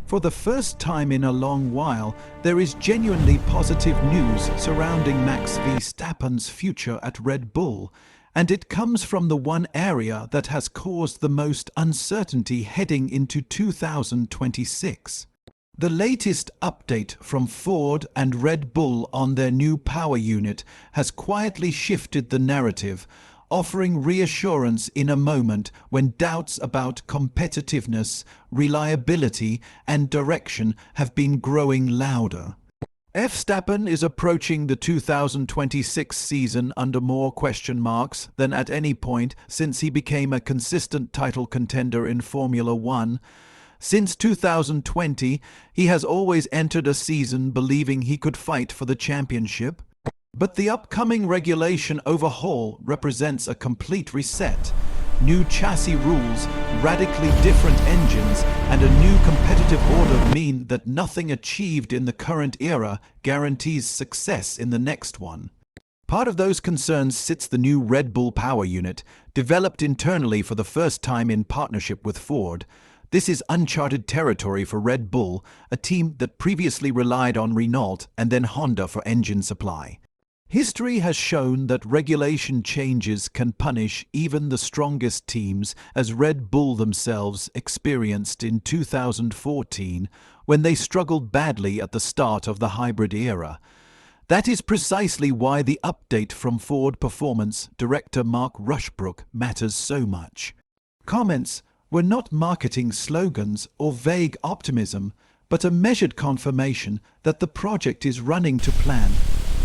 For the first time in a long while, there is genuinely positive news surrounding Max Verstappen's future at Red Bull, and it comes from the one area that has caused the most uncertainty heading into 2026. The latest update from Ford and Red Bull on their new power unit has quietly shifted the narrative, offering reassurance in a moment when doubts about competitiveness, reliability, and direction have been growing louder. Verstappen is approaching the 2026 season under more question marks than at any point since he became a consistent title contender in Formula One. Since 2020, he has always entered a season believing he could fight for the championship. But the upcoming regulation overhaul represents a complete reset. New chassis rules, radically different engines, and a new competitive order mean that nothing achieved in the current era guarantees success in the next one. Part of those concerns sits the new Red Bull power unit, developed internally for the first time in partnership with Ford. This is uncharted territory for Red Bull, a team that previously relied on Renault and then Honda for engine supply. History has shown that regulation changes can punish even the strongest teams, as Red Bull themselves experienced in 2014 when they struggled badly at the start of the hybrid era. That is precisely why the update from Ford Performance Director Mark Rushbrook matters so much. Comments were not marketing slogans or vague optimism, but a measured confirmation that the project is running to plan.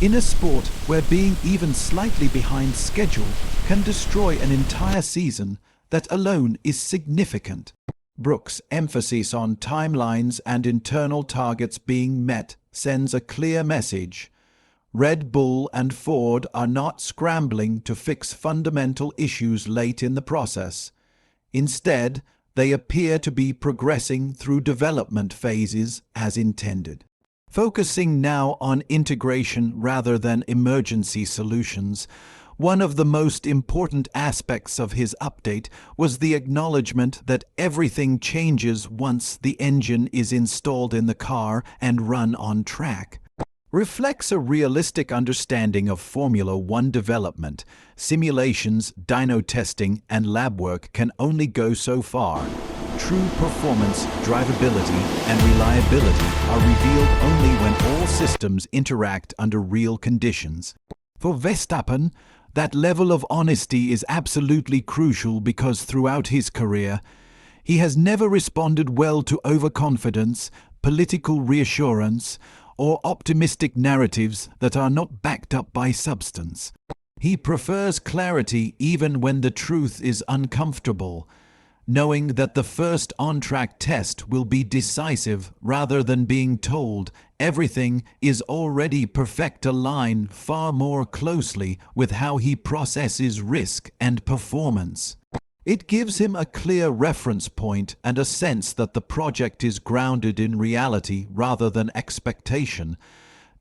In a sport where being even slightly behind schedule can destroy an entire season, that alone is significant. Brook's emphasis on timelines and internal targets being met sends a clear message. Red Bull and Ford are not scrambling to fix fundamental issues late in the process. Instead, they appear to be progressing through development phases as intended. Focusing now on integration rather than emergency solutions, one of the most important aspects of his update was the acknowledgement that everything changes once the engine is installed in the car and run on track. Reflects a realistic understanding of Formula One development. Simulations, dyno testing, and lab work can only go so far. True performance, drivability, and reliability are revealed only when all systems interact under real conditions. For Verstappen, that level of honesty is absolutely crucial because throughout his career, he has never responded well to overconfidence, political reassurance, or optimistic narratives that are not backed up by substance. He prefers clarity even when the truth is uncomfortable, knowing that the first on-track test will be decisive rather than being told everything is already perfect align far more closely with how he processes risk and performance. It gives him a clear reference point and a sense that the project is grounded in reality rather than expectation.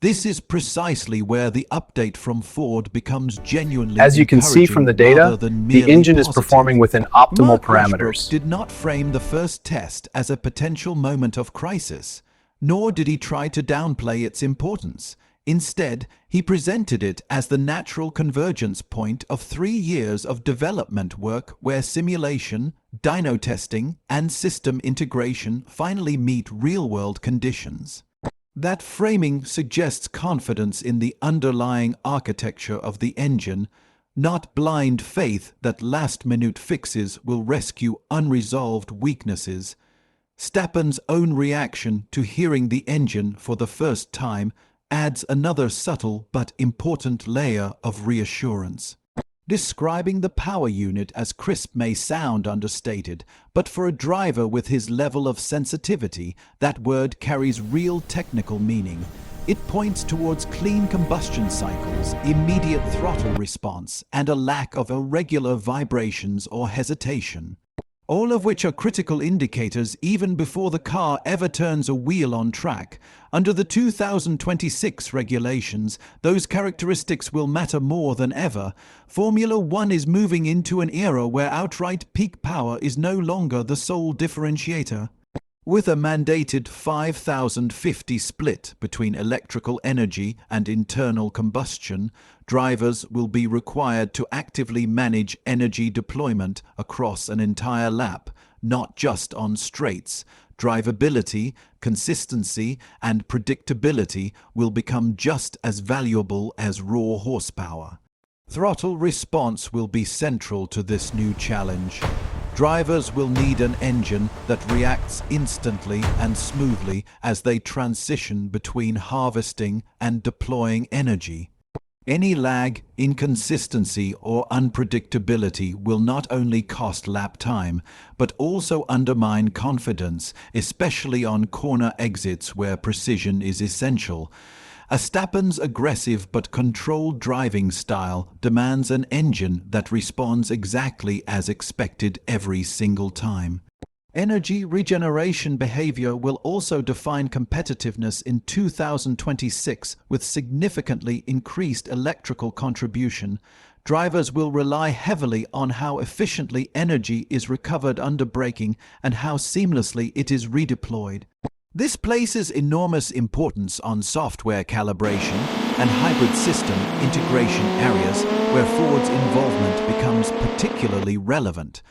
This is precisely where the update from Ford becomes genuinely As you can see from the data, the engine is performing within optimal parameters. Rushbrook did not frame the first test as a potential moment of crisis, nor did he try to downplay its importance. Instead, he presented it as the natural convergence point of 3 years of development work where simulation, dyno testing, and system integration finally meet real-world conditions. That framing suggests confidence in the underlying architecture of the engine, not blind faith that last-minute fixes will rescue unresolved weaknesses. Verstappen's own reaction to hearing the engine for the first time adds another subtle but important layer of reassurance. Describing the power unit as crisp may sound understated, but for a driver with his level of sensitivity, that word carries real technical meaning. It points towards clean combustion cycles, immediate throttle response, and a lack of irregular vibrations or hesitation. All of which are critical indicators even before the car ever turns a wheel on track. Under the 2026 regulations, those characteristics will matter more than ever. Formula One is moving into an era where outright peak power is no longer the sole differentiator. With a mandated 5050 split between electrical energy and internal combustion, drivers will be required to actively manage energy deployment across an entire lap, not just on straights. Drivability, consistency, and predictability will become just as valuable as raw horsepower. Throttle response will be central to this new challenge. Drivers will need an engine that reacts instantly and smoothly as they transition between harvesting and deploying energy. Any lag, inconsistency, or unpredictability will not only cost lap time, but also undermine confidence, especially on corner exits where precision is essential. Verstappen's aggressive but controlled driving style demands an engine that responds exactly as expected every single time. Energy regeneration behavior will also define competitiveness in 2026 with significantly increased electrical contribution. Drivers will rely heavily on how efficiently energy is recovered under braking and how seamlessly it is redeployed. This places enormous importance on software calibration and hybrid system integration areas where Ford's involvement becomes particularly relevant.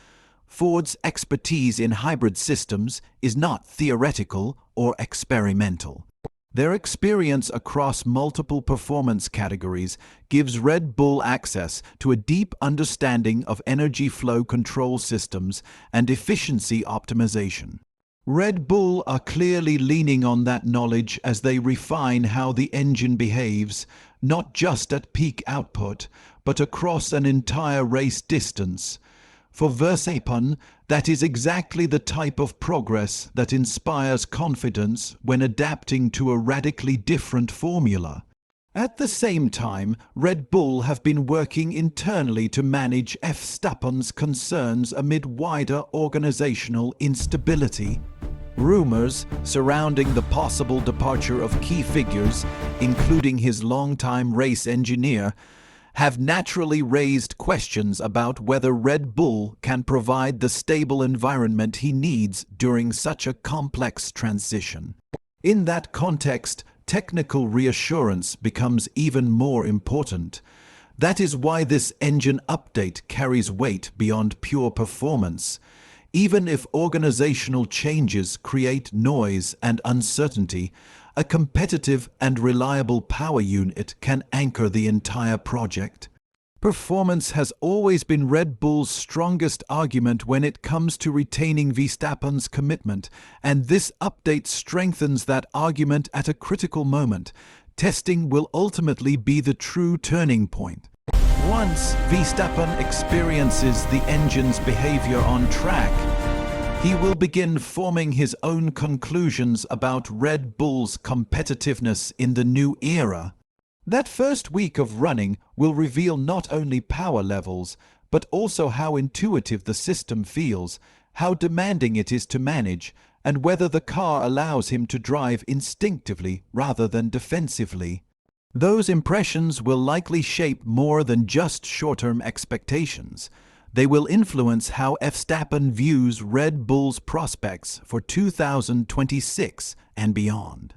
Ford's expertise in hybrid systems is not theoretical or experimental. Their experience across multiple performance categories gives Red Bull access to a deep understanding of energy flow control systems and efficiency optimization. Red Bull are clearly leaning on that knowledge as they refine how the engine behaves, not just at peak output, but across an entire race distance. For Verstappen, that is exactly the type of progress that inspires confidence when adapting to a radically different formula. At the same time, Red Bull have been working internally to manage Verstappen's concerns amid wider organizational instability. Rumors surrounding the possible departure of key figures, including his longtime race engineer, have naturally raised questions about whether Red Bull can provide the stable environment he needs during such a complex transition. In that context, technical reassurance becomes even more important. That is why this engine update carries weight beyond pure performance. Even if organizational changes create noise and uncertainty, a competitive and reliable power unit can anchor the entire project. Performance has always been Red Bull's strongest argument when it comes to retaining Verstappen's commitment, and this update strengthens that argument at a critical moment. Testing will ultimately be the true turning point. Once Verstappen experiences the engine's behavior on track, he will begin forming his own conclusions about Red Bull's competitiveness in the new era. That first week of running will reveal not only power levels, but also how intuitive the system feels, how demanding it is to manage, and whether the car allows him to drive instinctively rather than defensively. Those impressions will likely shape more than just short-term expectations. They will influence how Verstappen views Red Bull's prospects for 2026 and beyond.